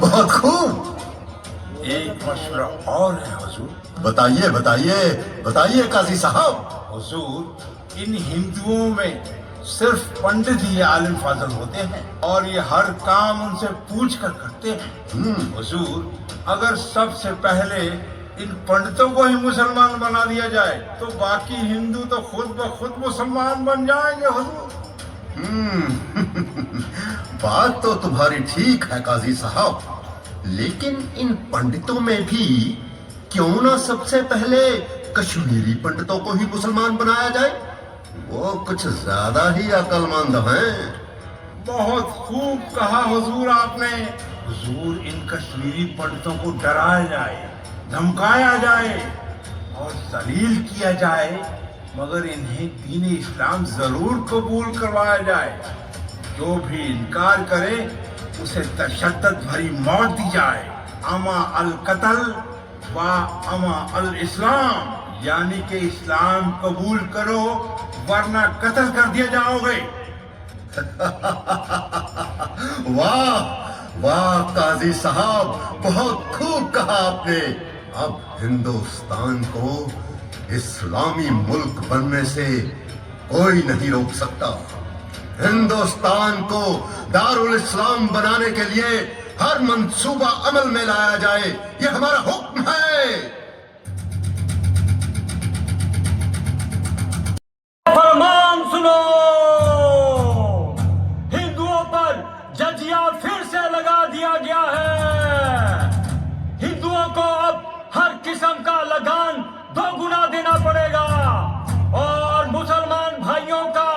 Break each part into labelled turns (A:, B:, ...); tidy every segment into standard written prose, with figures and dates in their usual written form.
A: بہت خوب.
B: ایک مشورہ اور ہے حضور.
A: بتائیے بتائیے بتائیے قاضی صاحب.
B: حضور ان ہندوؤں میں صرف پنڈت ہی عالم فاضل ہوتے ہیں اور یہ ہر کام ان سے پوچھ کر کرتے ہیں. حضور اگر سب سے پہلے ان پنڈتوں کو ہی مسلمان بنا دیا جائے تو باقی ہندو تو خود بخود مسلمان بن جائیں گے حضور.
A: بات تو تمہاری ٹھیک ہے قاضی صاحب، لیکن ان پنڈتوں میں بھی کیوں نہ سب سے پہلے کشمیری پنڈتوں کو ہی مسلمان بنایا جائے؟ وہ کچھ زیادہ ہی عقل مند ہیں.
B: بہت خوب کہا حضور آپ نے. حضور ان کشمیری پنڈتوں کو ڈرایا جائے، دھمکایا جائے اور ذلیل کیا جائے، مگر انہیں دین اسلام ضرور قبول کروایا جائے. جو بھی انکار کرے اسے تشدد بھری موت دی جائے. اما القتل و اما الاسلام، یعنی کہ اسلام قبول کرو ورنہ قتل کر دیا جاؤ گے.
A: واہ واہ قاضی صاحب، بہت خوب کہا آپ نے. اب ہندوستان کو اسلامی ملک بننے سے کوئی نہیں روک سکتا. ہندوستان کو دارالاسلام بنانے کے لیے ہر منصوبہ عمل میں لایا جائے، یہ ہمارا حکم ہے.
C: فرمان سنو، ہندوؤں پر جزیہ پھر سے لگا دیا گیا ہے. ہندوؤں کو اب ہر قسم کا لگان 2 گنا دینا پڑے گا اور مسلمان بھائیوں کا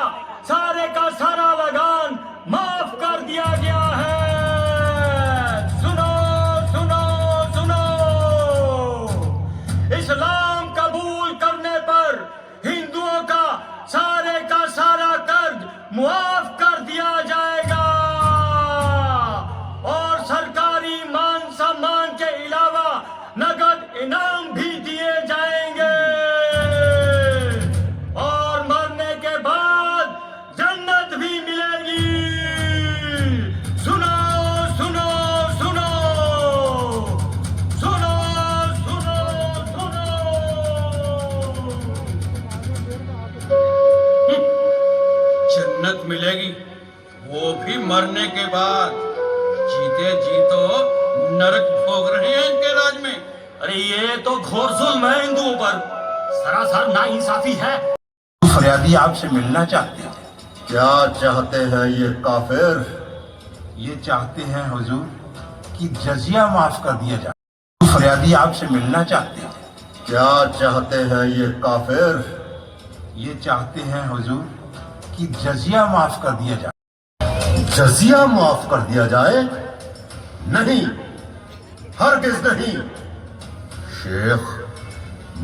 C: سارا لگان معاف کر دیا گیا ہے. سنو سنو سنو، اسلام قبول کرنے پر ہندوؤں کا سارا قرض معاف کر دیا جائے گا اور سرکاری مان سمان کے علاوہ نقد انعام بھی دیے جائیں گے اور مرنے کے بعد جنت بھی ملے گی. سنو سنو سنو سنو سنو سنو.
D: جنت ملے گی، وہ بھی مرنے کے بعد. جیتے جی تو نرک بھوگ رہے ہیں ان کے راج میں.
C: ارے یہ تو گھور ظلم ہے ہندوؤں پر، سراسر ناانصافی ہے.
B: فریادی آپ سے ملنا چاہتے ہیں.
A: کیا چاہتے ہیں یہ کافر؟
B: یہ چاہتے ہیں حضور کہ جزیہ معاف کر دیا جائے. فریادی آپ سے ملنا چاہتے ہیں.
A: کیا چاہتے ہیں یہ کافر؟
B: یہ چاہتے ہیں حضور کہ جزیہ معاف کر دیا جائے.
A: جزیہ معاف کر دیا جائے؟ نہیں، ہرگز نہیں. شیخ،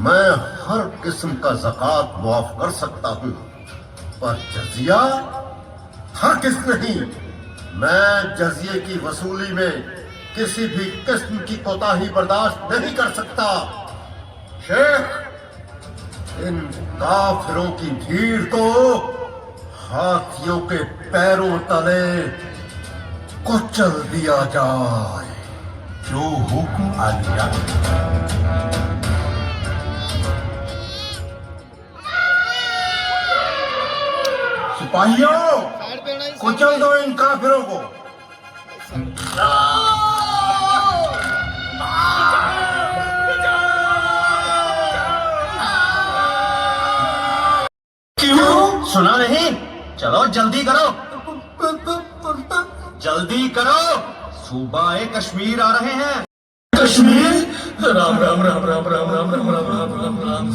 A: میں ہر قسم کا زکوٰۃ معاف کر سکتا ہوں، پر جزیہ ہرگز نہیں. میں جزیے کی وصولی میں کسی بھی قسم کی کوتاہی برداشت نہیں کر سکتا. شیخ، ان کافروں کی بھیڑ کو ہاتھیوں کے پیروں تلے کچل دیا جائے.
B: جو حکم عالیہ. سپاہیوں، کچل دو ان کافروں کو.
C: کیوں سنا نہیں؟ چلو جلدی کرو، جلدی کرو، صوبہ کشمیر آ رہے ہیں. کشمیر؟ رام رام رام رام رام رام رام رام رام رام.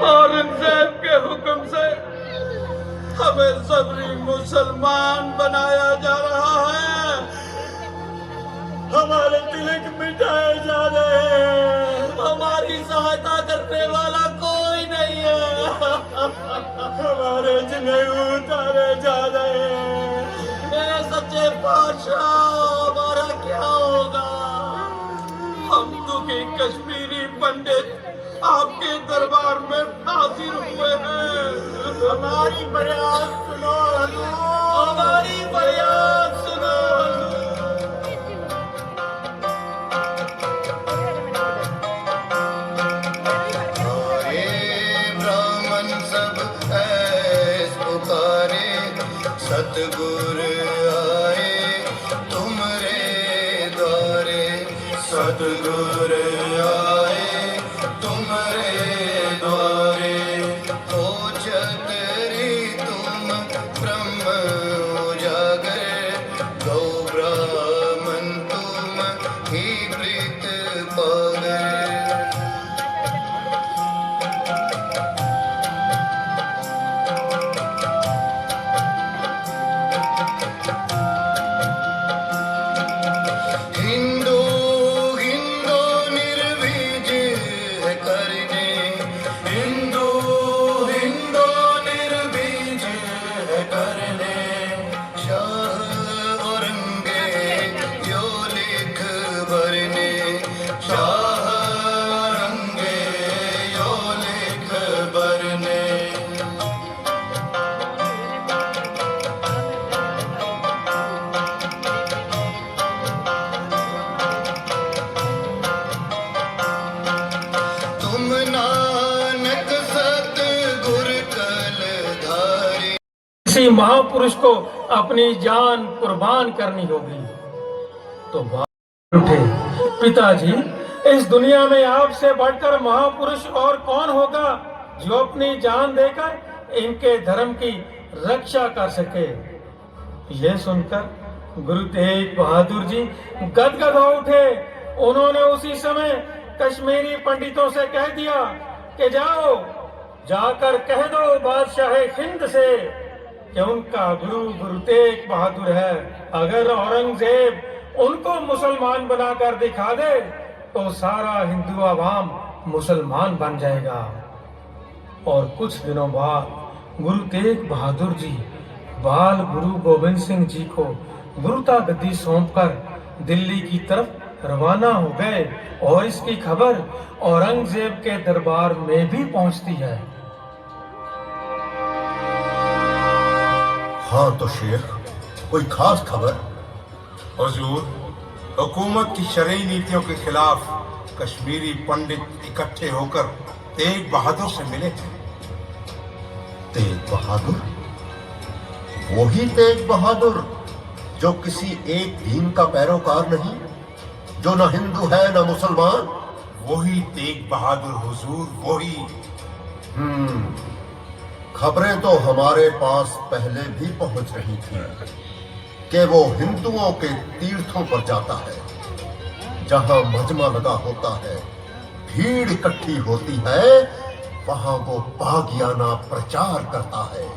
D: اورنگزیب کے حکم سے ہمیں صبری مسلمان بنایا جا رہا ہے. ہمارے تلک مٹائے جا رہے ہیں. ہماری سہایتا کرنے والا کوئی نہیں ہے. ہمارے جنیو اتارے جا رہے ہیں. میرے سچے بادشاہ، ہمارا کیا ہوگا؟ ہم دکھی کشمیری پنڈت آپ کے دربار میں حاضر ہوئے ہیں. ہماری فریاد سنو حضور، ہماری فریاد سنو
A: سارے برہمن سب ایس پکارے، ستگور آئے تمہارے دوارے، ستگور آئے تمہارے دوارے، او چھتری تم برہم اجاگر، گو برہمن تم ہی پریت پاگر۔ ہندو ہندو نرویج ہے کرنے، ہندو ہندو نرویج ہے کرنے، شاہ اورنگے یو لکھ بھرنے، شاہ اورنگے یو لکھ بھرنے۔ تم نانک ست گر کل دھاری،
E: کسی مہاپرش کو اپنی جان قربان کرنی ہوگی تو بات اٹھے، پتا جی اس دنیا میں آپ سے بڑھ کر مہاپرش اور کون ہوگا جو اپنی جان دے کر ان کے دھرم کی رکشا کر سکے۔ یہ سن کر گرو تیغ بہادر جی گدگد ہو اٹھے۔ انہوں نے اسی سمے کشمیری پنڈتوں سے کہہ دیا کہ جاؤ، جا کر کہہ دو بادشاہ ہند سے کہ ان کا گرو تیغ بہادر ہے، اگر اورنگزیب ان کو مسلمان بنا کر دکھا دے تو سارا ہندو عوام مسلمان بن جائے گا۔ اور کچھ دنوں بعد گرو تیغ بہادر جی بال گرو گوبند سنگھ جی کو گروتا گدی سونپ کر دلی کی طرف روانہ ہو گئے، اور اس کی خبر اورنگزیب کے دربار میں بھی پہنچتی ہے۔
A: ہاں تو شیخ، کوئی خاص خبر؟
B: حضور، حکومت کی شرعی نیتیوں کے خلاف کشمیری پنڈت اکٹھے ہو کر تیغ بہادر سے ملے تھے۔
A: تیغ بہادر؟ وہی تیغ بہادر جو کسی ایک دین کا پیروکار نہیں، جو نہ ہندو ہے نہ مسلمان؟
B: وہی تیغ بہادر حضور، وہی۔
A: خبریں تو ہمارے پاس پہلے بھی پہنچ رہی تھیں کہ وہ ہندوؤں کے تیرتھوں پر جاتا ہے، جہاں مجمع لگا ہوتا ہے، بھیڑ اکٹھی ہوتی ہے، وہاں وہ باغیانہ پرچار کرتا ہے۔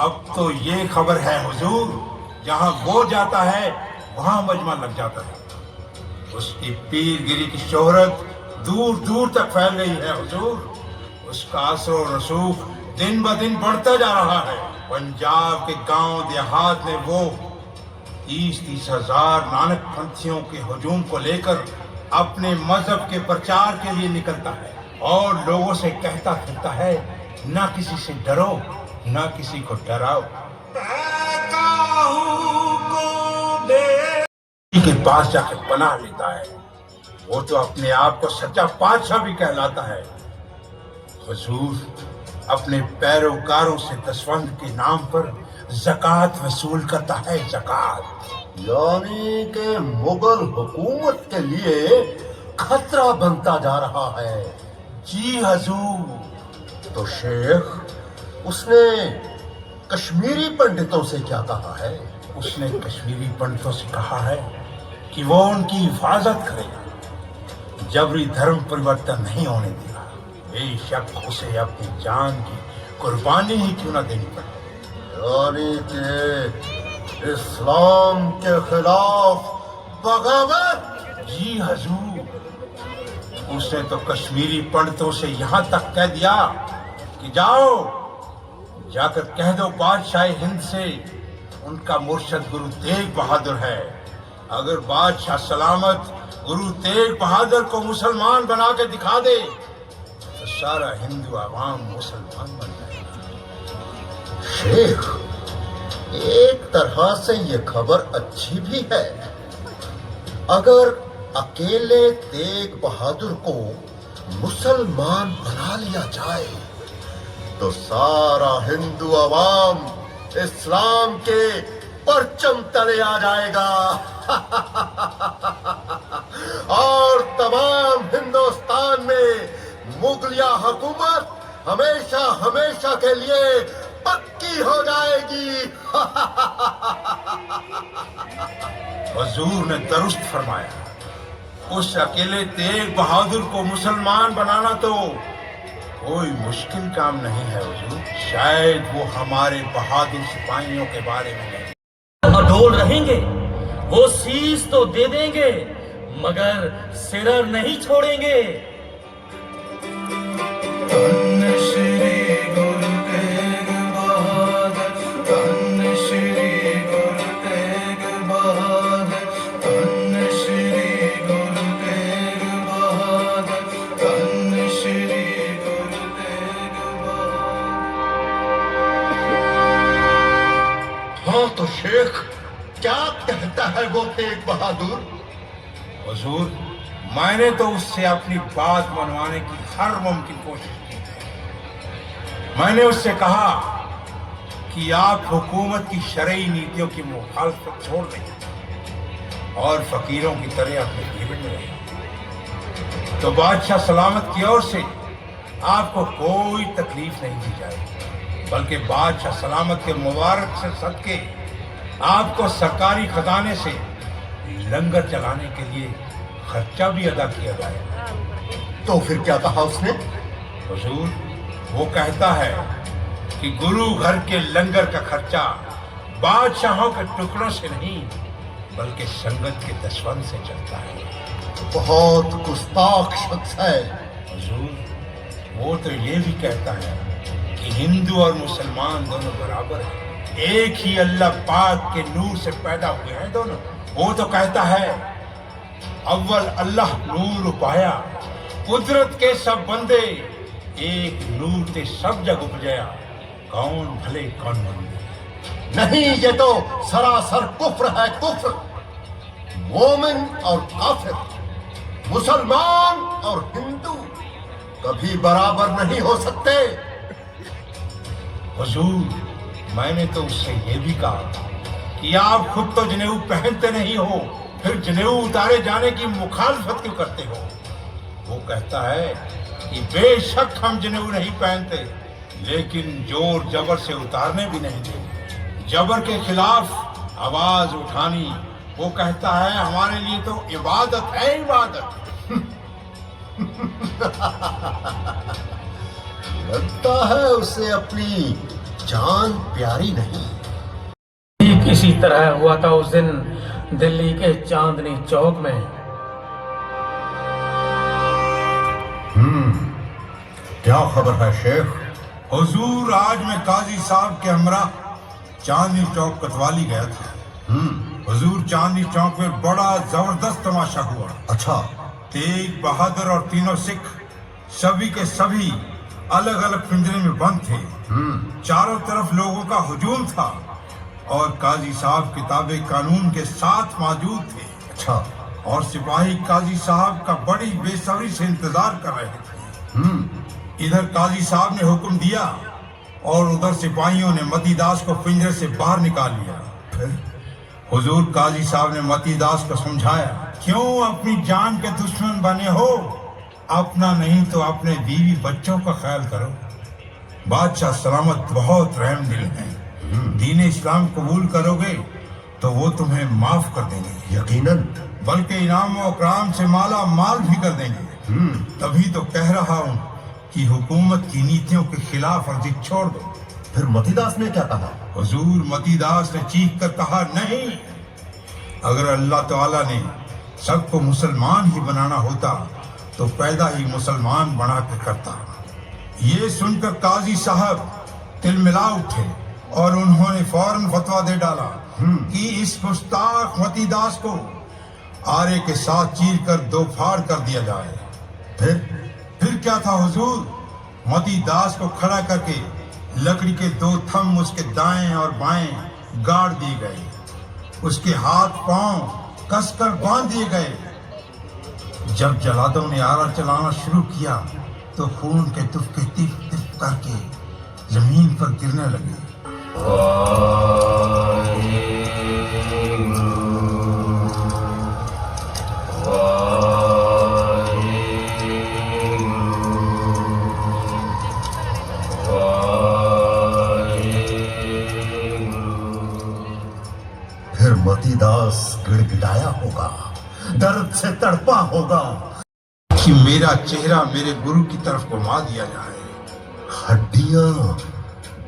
B: اب تو یہ خبر ہے حضور، جہاں وہ جاتا ہے وہاں مجمع لگ جاتا ہے۔ اس کی پیر گری کی شہرت دور دور تک پھیل گئی ہے حضور، اس کا اثر و رسوخ دن بہ دن بڑھتا جا رہا ہے۔ پنجاب کے گاؤں دیہات میں وہ 30 ہزار نانک پنتھیوں کے ہجوم کو لے کر اپنے مذہب کے پرچار کے لیے نکلتا ہے، اور لوگوں سے کہتا پھرتا ہے، نہ کسی سے ڈرو، نہ کسی کو ڈراؤ، کے پاس جا کے پناہ لیتا ہے۔ وہ تو اپنے آپ کو سچا بادشاہ بھی کہلاتا ہے۔ حضور اپنے پیروکاروں سے دسوند کے نام پر زکوٰۃ وصول کرتا ہے، زکوٰۃ۔
A: یعنی کہ مغل حکومت کے لیے خطرہ بنتا جا رہا ہے۔
B: جی حضور۔
A: تو شیخ، اس نے کشمیری پنڈتوں سے کیا کہا ہے؟
B: اس نے کشمیری پنڈتوں سے کہا ہے کہ وہ ان کی حفاظت کرے گا، جبری دھرم پریورتن نہیں ہونے دے گا، بے شک اسے اپنی جان کی قربانی ہی کیوں نہ دینی پڑے۔
A: یعنی کہ اسلام کے خلاف بغاوت؟
B: جی حضور۔ اس نے تو کشمیری پنڈتوں سے یہاں تک کہہ دیا کہ جاؤ، جا کر کہہ دو بادشاہ ہند سے ان کا مرشد گرو تیغ بہادر ہے، اگر بادشاہ سلامت گرو تیغ بہادر کو مسلمان بنا کے دکھا دے تو سارا ہندو عوام مسلمان بن جائے گا۔
A: शेख, एक तरह से ये खबर अच्छी भी है। अगर अकेले तेग बहादुर को मुसलमान बना लिया जाए तो सारा हिंदू अवाम इस्लाम के परचम तले आ जाएगा और तमाम हिंदुस्तान में मुगलिया हुकूमत हमेशा हमेशा के लिए पक्की हो जाएगी।
B: हुजूर ने दुरुस्त फरमाया। उस अकेले तेग बहादुर को मुसलमान बनाना तो कोई मुश्किल काम नहीं है हुजूर। शायद वो हमारे बहादुर सिपाहियों के बारे में नहीं।
D: अडोल रहेंगे, वो शीश तो दे देंगे मगर सिर नहीं छोड़ेंगे।
A: हाँ तो शेख, क्या कहता है वो तेग बहादुर?
B: हुजूर, मैंने तो उससे अपनी बात मनवाने की हर मुमकिन कोशिश की है। मैंने उससे कहा कि आप हुकूमत की शरई नीतियों की मुखालफत छोड़ दें और फकीरों की तरह अपने जीवन में रहें, तो बादशाह सलामत की ओर से आपको कोई तकलीफ नहीं दी जाएगी, बल्कि बादशाह सलामत के मुबारक से सदके आपको सरकारी खजाने से लंगर चलाने के लिए खर्चा भी अदा किया जाएगा।
A: तो फिर क्या कहा उसने?
B: हुजूर, वो कहता है कि गुरु घर के लंगर का खर्चा बादशाहों के टुकड़ों से नहीं बल्कि संगत के दसवंत से चलता है।
A: बहुत गुस्ताख शख्स है।
B: हुजूर, वो तो ये भी कहता है कि हिंदू और मुसलमान दोनों बराबर हैं, एक ही अल्लाह पाक के नूर से पैदा हुए हैं दोनों। वो तो कहता है अव्वल अल्लाह नूर पाया, कुदरत के सब बंदे एक नूर ते सब जग उपजया, कौन भले कौन मंदे।
A: नहीं, ये तो सरासर कुफ्र है, कुफ्र। मोमिन और काफिर, मुसलमान और हिंदू कभी बराबर नहीं हो सकते।
B: हुजूर, मैंने तो उससे ये भी कहा कि आप खुद तो जनेऊ पहनते नहीं हो, फिर जनेऊ उतारे जाने की मुखालफत क्यों करते हो? वो कहता है कि बेशक हम जनेऊ नहीं पहनते, लेकिन जोर जबर से उतारने भी नहीं देंगे। जबर के खिलाफ आवाज उठानी, वो कहता है हमारे लिए तो इबादत है, इबादत।
A: लगता है उसे अपनी जान प्यारी नहीं।
E: ठीक इसी तरह हुआ था उस दिन दिल्ली के चांदनी चौक में।
A: क्या खबर है शेख?
B: हुजूर, आज मैं काजी साहब के हमरा चांदनी चौक कोतवाली गया था। हुजूर, चांदनी चौक में बड़ा जबरदस्त तमाशा हुआ।
A: अच्छा।
B: तेग बहादुर और तीनों सिख सभी के सभी अलग अलग पिंजरे में बंद थे। चारों तरफ लोगों का हुजूम था और काजी साहब किताबे कानून के साथ मौजूद थे।
A: अच्छा।
B: और सिपाही काजी साहब का बड़ी बेसब्री से इंतजार कर रहे थे। इधर काजी साहब ने हुक्म दिया और उधर सिपाहियों ने मतीदास को पिंजरे से बाहर निकाल लिया।
A: फिर
B: हुजूर, काजी साहब ने मतीदास को समझाया, क्यों अपनी जान के दुश्मन बने हो? अपना नहीं तो अपने बीवी बच्चों का ख्याल करो। बादशाह सलामत बहुत रहम दिल हैं। दीन इस्लाम कबूल करोगे तो वो तुम्हें माफ कर देंगे,
A: यकीनन,
B: बल्कि इनाम और इकराम से माला माल भी कर देंगे। तभी तो कह रहा हूँ कि हुकूमत की नीतियों के खिलाफ वर्जी छोड़ दो।
A: फिर मतीदास ने क्या कहा?
B: हुजूर, मतीदास ने चीख कर कहा, नहीं, अगर अल्लाह ताला ने सबको मुसलमान ही बनाना होता तो पैदा ही मुसलमान बना के करता। ये सुनकर काजी साहब तिलमिला उठे और उन्होंने फौरन फतवा दे डाला कि इस गुस्ताख मतीदास को आरे के साथ चीर कर दो फाड़ कर दिया जाए। फिर क्या था हुजूर? मतीदास को खड़ा करके लकड़ी के 2 थंब उसके दाएं और बाएं गाड़ दिए गए। उसके हाथ पांव कसकर बांध दिए गए। जब जल्लादों ने आरा चलाना शुरू किया तो खून के तुफके टिप टिप करके जमीन पर गिरने लगे।
A: फिर मतीदास गिड़गिड़ाया होगा, दर्द से तड़पा होगा
B: कि मेरा चेहरा मेरे गुरु की तरफ घुमा दिया जाए।
A: हड्डियां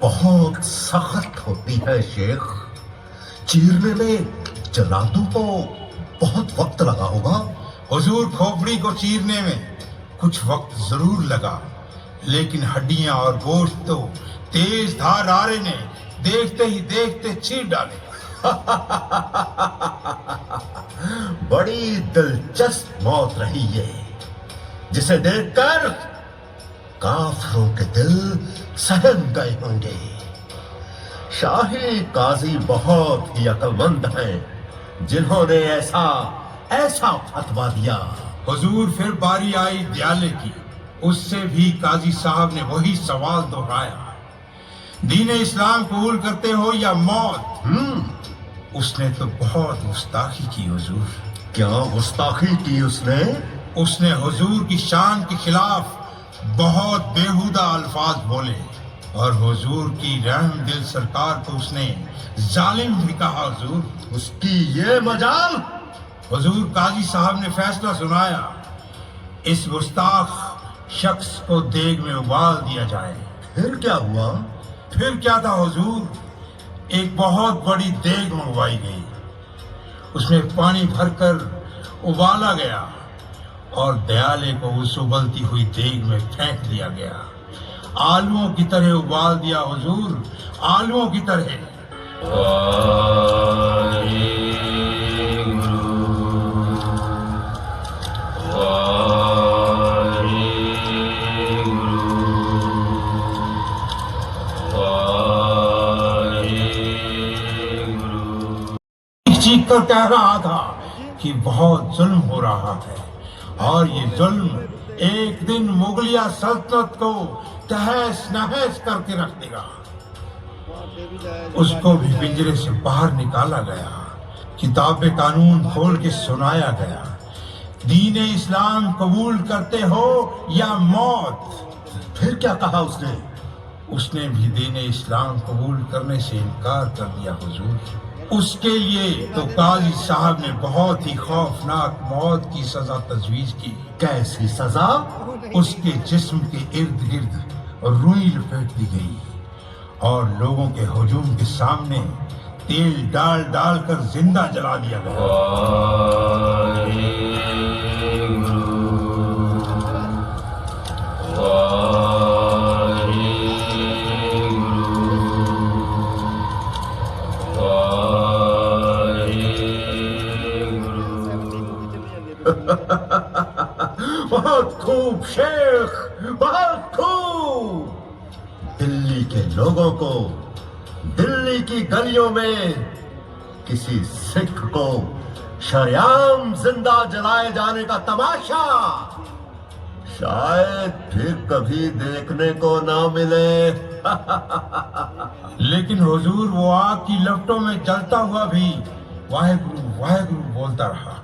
A: बहुत सख्त होती है शेख, चीरने में जल्लादों को बहुत वक्त लगा होगा।
B: हुजूर, खोपड़ी को चीरने में कुछ वक्त जरूर लगा, लेकिन हड्डियां और गोश्त तो तेज धार आरे ने देखते ही देखते चीर डाले।
A: बड़ी दिलचस्प मौत रही ये, जिसे देखकर काफिरों के दिल सहम गए होंगे। शाही काजी बहुत ही अक्लमंद हैं, जिन्होंने ऐसा फतवा दिया।
B: हुजूर, फिर बारी आई दयाले की। उससे भी काजी साहब ने वही सवाल दोहराया, दीन इस्लाम कबूल करते हो या मौत? उसने तो बहुत गुस्ताखी की हुजूर।
A: क्या गुस्ताखी की उसने?
B: उसने हुजूर की शान के खिलाफ बहुत बेहुदा अल्फाज बोले, और हुजूर की रहम दिल सरकार को उसने जालिम भी कहा। हुजूर,
A: उसकी ये मजाल।
B: हुजूर, काजी साहब ने फैसला सुनाया, इस गुस्ताख शख्स को देग में उबाल दिया जाए।
A: फिर क्या हुआ?
B: फिर क्या था हुजूर, एक बहुत बड़ी देग मंगवाई गई, उसमें पानी भरकर उबाला गया और दयाले को उस उबलती हुई देग में फेंक दिया गया। आलूओं की तरह उबाल दिया हुजूर, आलूओं की तरह। चीख कर कह रहा था कि बहुत जुल्म हो रहा है, और ये जुल्म एक दिन मुगलिया सल्तनत को तहस नहस करके रख देगा। उसको भी पिंजरे से बाहर निकाला गया, किताब कानून खोल के सुनाया गया, दीन इस्लाम कबूल करते हो या मौत?
A: फिर क्या कहा उसने?
B: उसने भी दीन इस्लाम कबूल करने से इनकार कर दिया हुजूर। उसके लिए तो काजी साहब ने बहुत ही खौफनाक मौत की सजा तजवीज की।
A: कैसी सजा?
B: उसके जिस्म के इर्द गिर्द रुई लपेट दी गई और लोगों के हुजूम के सामने तेल डाल डाल कर जिंदा जला दिया गया।
A: बहुत खूब शेख, बहुत खूब। दिल्ली के लोगों को दिल्ली की गलियों में किसी सिख को शरेआम जिंदा जलाए जाने का तमाशा शायद फिर कभी देखने को ना मिले।
B: लेकिन हुजूर, वो आग की लपटों में जलता हुआ भी वाहेगुरु वाहेगुरु बोलता रहा।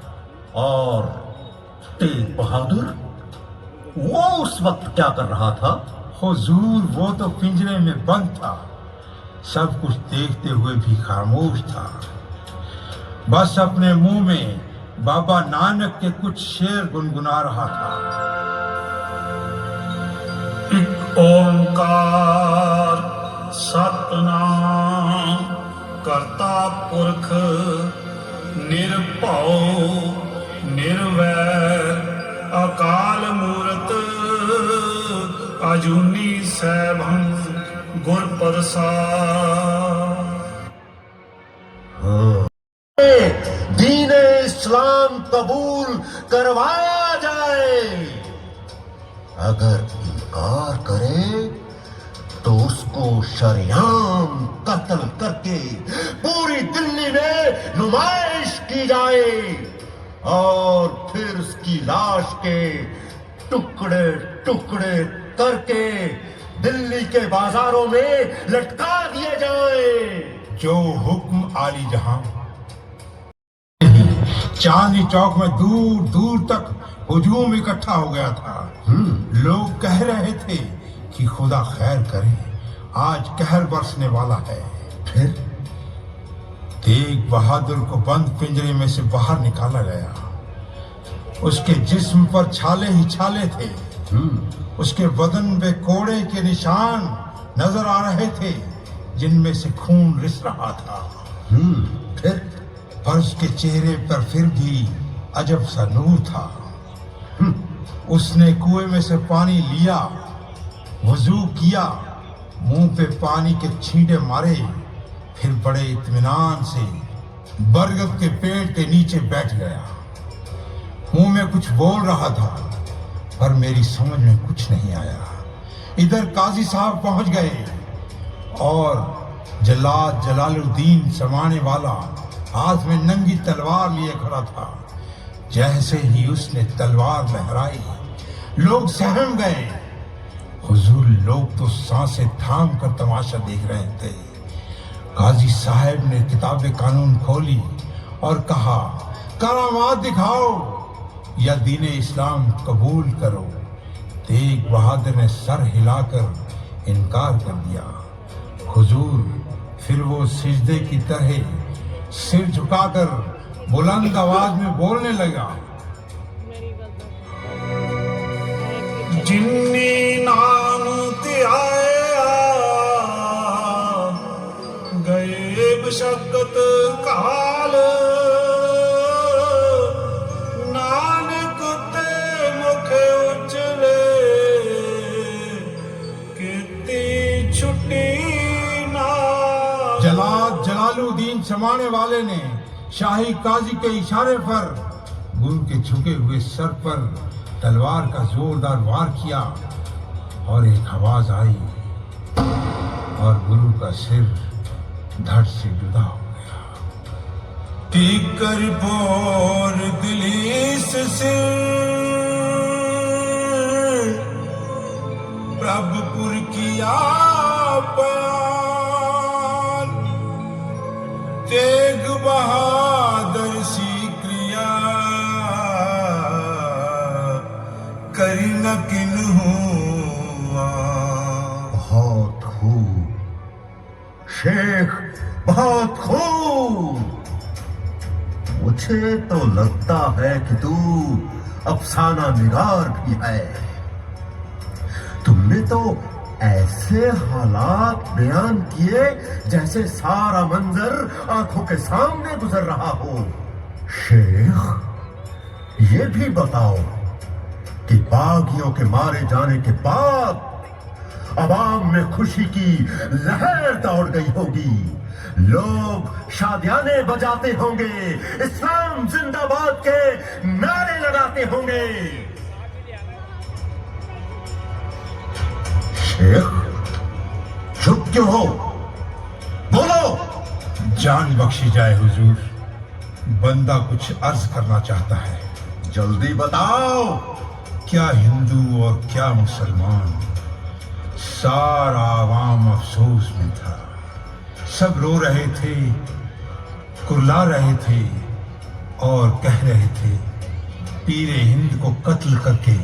A: और तेग बहादुर, वो उस वक्त क्या कर रहा था?
B: हुजूर, वो तो पिंजरे में बंद था, सब कुछ देखते हुए भी खामोश था, बस अपने मुंह में बाबा नानक के कुछ शेर गुनगुना रहा था।
F: एक ओंकार सतनाम करता पुरख निर्भौ निर्वैर अकाल मूरत अजूनी सैभं गुर प्रसाद।
A: दीन इस्लाम कबूल करवाया जाए, अगर इनकार करे تو اس کو شریعام قتل کر کے پوری دلی میں نمائش کی جائے اور پھر اس کی لاش کے ٹکڑے ٹکڑے کر کے دلی کے بازاروں میں لٹکا دیے جائیں۔
B: جو حکم عالی جہاں۔ چاندنی چوک میں دور دور تک ہجوم اکٹھا ہو گیا تھا۔ لوگ کہہ رہے تھے کہ خدا خیر کرے، آج قہر برسنے والا ہے۔
A: پھر
B: تیغ بہادر کو بند پنجرے میں سے باہر نکالا گیا۔ اس کے جسم پر چھالے ہی چھالے تھے، اس کے بدن پہ کوڑے کے نشان نظر آ رہے تھے جن میں سے خون رس رہا تھا۔
A: پھر
B: پر اس کے چہرے پر پھر بھی عجب سا نور تھا۔ اس نے کنویں میں سے پانی لیا، وضو کیا، منہ پہ پانی کے چھینٹے مارے، پھر بڑے اطمینان سے برگد کے پیڑ کے نیچے بیٹھ گیا۔ منہ میں کچھ بول رہا تھا پر میری سمجھ میں کچھ نہیں آیا۔ ادھر قاضی صاحب پہنچ گئے اور جلاد جلال الدین سمانے والا ہاتھ میں ننگی تلوار لیے کھڑا تھا۔ جیسے ہی اس نے تلوار لہرائی لوگ سہم گئے۔ حضور، لوگ تو سانسیں تھام کر تماشا دیکھ رہے تھے۔ قاضی صاحب نے کتاب قانون کھولی اور کہا، کرامات دکھاؤ یا دین اسلام قبول کرو۔ تیغ بہادر نے سر ہلا کر انکار کر دیا۔ حضور پھر وہ سجدے کی طرح سر جھکا کر بلند آواز میں بولنے لگا،
F: جنی نام تے آیا گئے مشقت کال، نانک تے مکھ اچلے کیتی چھٹی نال۔
B: جلاد جلال الدین سمانے والے نے شاہی قاضی کے اشارے پر گرو کے جھکے ہوئے سر پر تلوار کا زوردار وار کیا اور ایک آواز آئی اور گرو کا سر دھڑ سے جدا ہو گیا۔ پیکر پور دلیس سے پرب پور کیا پیال، تیغ بہادر سی کریا کری نہ کنہوں۔
A: بہت خوب شیخ، بہت خوب۔ مجھے تو لگتا ہے کہ تو افسانہ نگار بھی ہے۔ تم نے تو ایسے حالات بیان کیے جیسے سارا منظر آنکھوں کے سامنے گزر رہا ہو۔ شیخ، یہ بھی بتاؤ کہ باغیوں کے مارے جانے کے بعد عوام میں خوشی کی لہر دوڑ گئی ہوگی، لوگ شادیانے بجاتے ہوں گے، اسلام زندہ باد کے نعرے لگاتے ہوں گے۔ شیخ، چپ کیوں ہو؟ بولو۔
B: جان بخشی جائے حضور، بندہ کچھ عرض کرنا چاہتا ہے۔
A: جلدی بتاؤ۔
B: کیا ہندو اور کیا مسلمان، سارا عوام افسوس میں تھا۔ سب رو رہے تھے، کرلا رہے تھے اور کہہ رہے تھے، پیر ہند کو قتل کر کے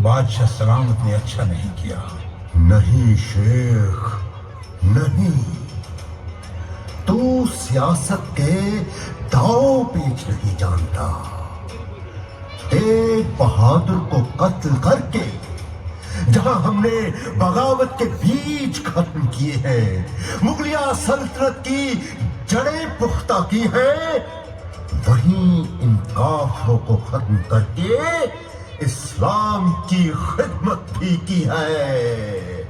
B: بادشاہ سلامت نے اچھا نہیں کیا۔
A: نہیں شیخ، نہیں، تو سیاست کے داؤ پیچ نہیں جانتا۔ تیغ بہادر کو قتل کر کے جہاں ہم نے بغاوت کے بیج ختم کیے ہیں، مغلیہ سلطنت کی جڑیں پختہ کی ہیں، وہیں ان کافروں کو ختم کر کے اسلام کی خدمت بھی کی ہے،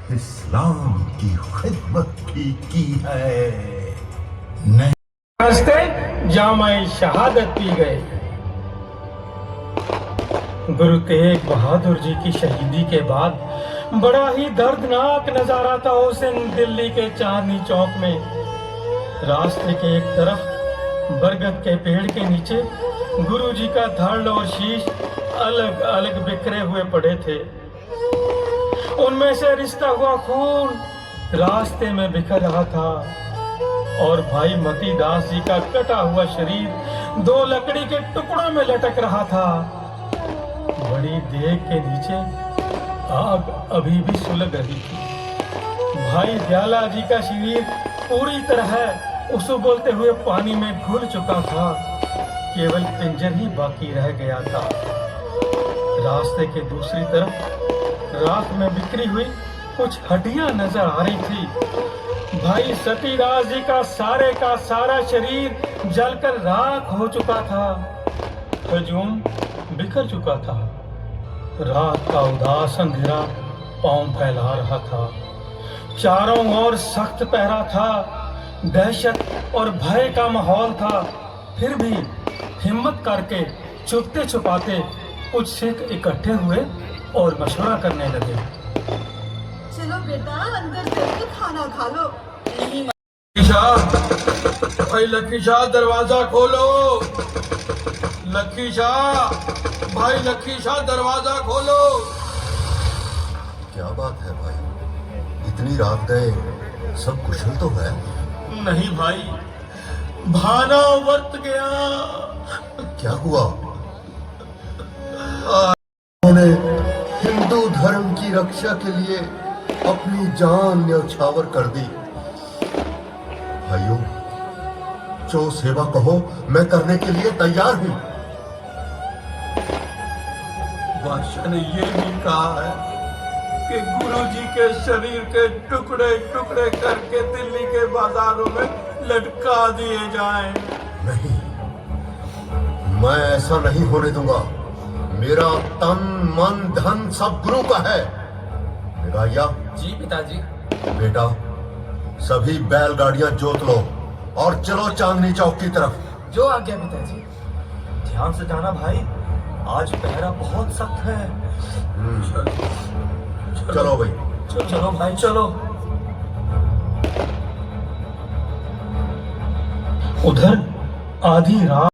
A: اسلام کی خدمت بھی کی ہے۔
B: نہیں،
E: راستے جامع شہادت پی گئے۔ گرو تیغ بہادر جی کی شہیدی کے بعد बड़ा ही दर्दनाक नजारा था उस दिन दिल्ली के चांदनी चौक में। रास्ते के एक तरफ बरगद के पेड़ के नीचे गुरुजी का धड़ और शीश अलग अलग बिखरे हुए पड़े थे। उनमें से रिश्ता हुआ खून रास्ते में बिखर रहा था और भाई मती दास जी का कटा हुआ शरीर 2 लकड़ी के टुकड़ों में लटक रहा था। बड़ी देग के नीचे आग अभी भी सुलग रही थी। भाई दयाला जी का शरीर पूरी तरह उछलते हुए पानी में घुल चुका था, केवल पिंजर ही बाकी रह गया था। रास्ते के दूसरी तरफ राख में बिखरी हुई कुछ हड्डियां नजर आ रही थी। भाई सतीदास जी का सारा शरीर जलकर राख हो चुका था, हजूम बिखर चुका था। रात का उदास अंधेरा पांव फैला रहा था। चारों ओर सख्त पहरा था, दहशत और भय का माहौल था। फिर भी हिम्मत करके छुपते छुपाते कुछ सिख इकट्ठे हुए और मशवरा करने लगे।
G: चलो बेटा अंदर चल खाना खा लो।
E: भाई लक्की शाह दरवाजा खोलो। लक्की शाह, भाई लक्की शाह दरवाजा खोलो।
A: क्या बात है भाई, इतनी रात गए, सब कुशल तो है?
D: नहीं भाई, भाना वर्त गया।
A: क्या हुआ? उन्होंने हिंदू धर्म की रक्षा के लिए अपनी जान न्यौछावर कर दी। भाइयों, जो सेवा कहो मैं करने के लिए तैयार हूं।
D: बादशाह ने ये भी कहा है कि गुरुजी के शरीर के टुकड़े टुकड़े करके दिल्ली के बाजारों में लटका दिए जाएं।
A: नहीं, मैं ऐसा नहीं होने दूंगा। मेरा तन मन धन सब गुरु का है। निगाहिया
D: जी पिताजी।
A: बेटा, सभी बैलगाड़ियां जोत लो और चलो चांदनी चौक की तरफ।
D: जो आ गया पिताजी। ध्यान से जाना भाई, आज पहरा बहुत सख्त है।
A: चलो भाई।
D: चलो भाई चलो।
E: उधर आधी रात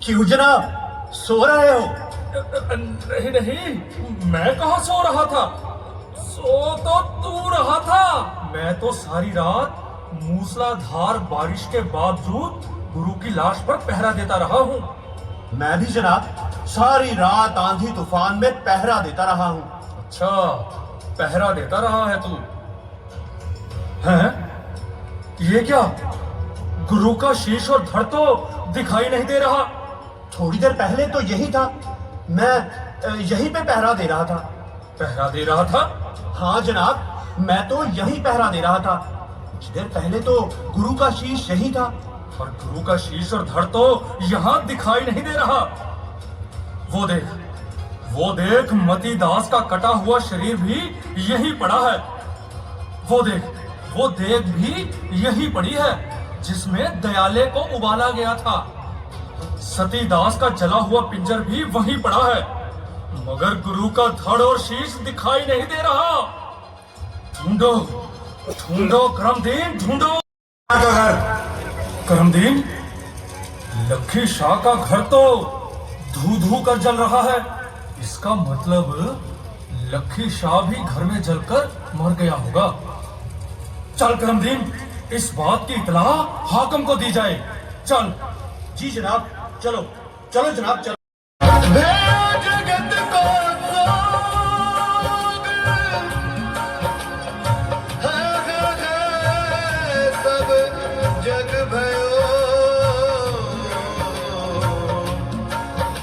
D: क्यों जनाब, सो रहे हो?
E: नहीं नहीं, मैं कहाँ सो रहा था? सो तो तू रहा था। मैं तो सारी रात मूसलाधार बारिश के बावजूद गुरु की लाश पर पहरा देता रहा हूँ।
D: मैं भी जनाब सारी रात आंधी तूफान में पहरा देता रहा हूँ।
E: अच्छा, पहरा देता रहा है तू? हैं? ये क्या? गुरु का शीश और धड़ तो दिखाई नहीं दे रहा।
D: थोड़ी देर पहले तो यही था, मैं यहीं पे पहरा दे रहा था।
E: पहरा दे रहा था?
D: हाँ जनाब, मैं तो यहीं पहरा दे रहा था। कुछ देर पहले तो गुरु का शीश यही था।
E: और गुरु का शीश और धड़ तो यहाँ दिखाई नहीं दे रहा। वो देख मती दास का कटा हुआ शरीर भी यही पड़ा है। वो देख भी यही पड़ी है जिसमें दयाले को उबाला गया था। सती दास का जला हुआ पिंजर भी वहीं पड़ा है, मगर गुरु का धड़ और शीश दिखाई नहीं दे रहा। ढूंढो करमदीन, ढूंढो। करमदीन, लक्की शाह का घर तो धू धू कर जल रहा है। इसका मतलब लक्की शाह भी घर में जलकर मर गया होगा। चल करमदीन, इस बात की इतला हाकिम को दी जाए। चल।
D: जी जनाब, चलो चलो जनाब चलो।
A: जगत को सब जग भयो,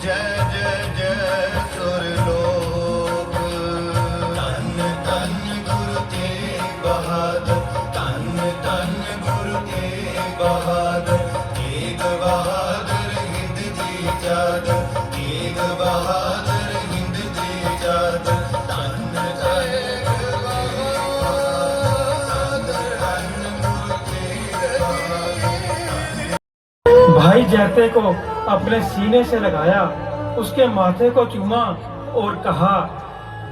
A: जय जय जय सुरलोक। तन तन गुरु तेग बहादुर, तन तन गुरु तेग बहादुर, तेग बहादुर हिंद जी जात, तेग बहादुर हिंद जी जात। तन तन
E: भाई जैते को अपने सीने से लगाया उसके माथे को चूमा और कहा,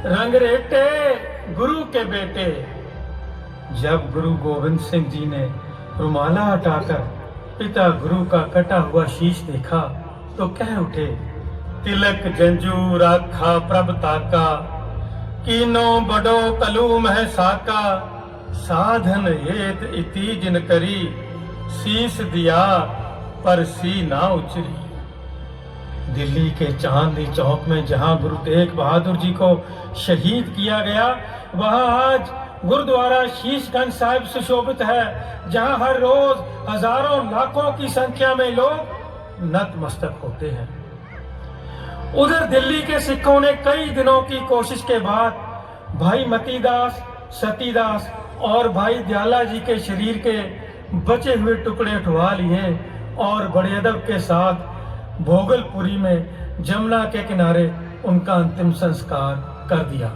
E: रंगरेटे गुरु के बेटे। जब गुरु गोविंद सिंह जी ने रुमाला हटाकर पिता गुरु का कटा हुआ शीश देखा तो कह उठे, तिलक जंजू राखा प्रभ ताका, कीनो बड़ो कलूम है साका, साधन हेत इति जिन करी, शीस दिया पर सी ना उचरी। दिल्ली के चांदनी चौक में जहां गुरु तेग बहादुर जी को शहीद किया गया, वहां आज गुरुद्वारा शीशगंज साहिब सुशोभित है, जहां हर रोज हजारों लाखों की संख्या में लोग नतमस्तक होते हैं। उधर दिल्ली के सिखों ने कई दिनों की कोशिश के बाद भाई मतीदास, सतीदास और भाई दयाला जी के शरीर के बचे हुए टुकड़े उठवा लिए और बड़े अदब के साथ भोगलपुरी में जमुना के किनारे उनका अंतिम संस्कार कर दिया।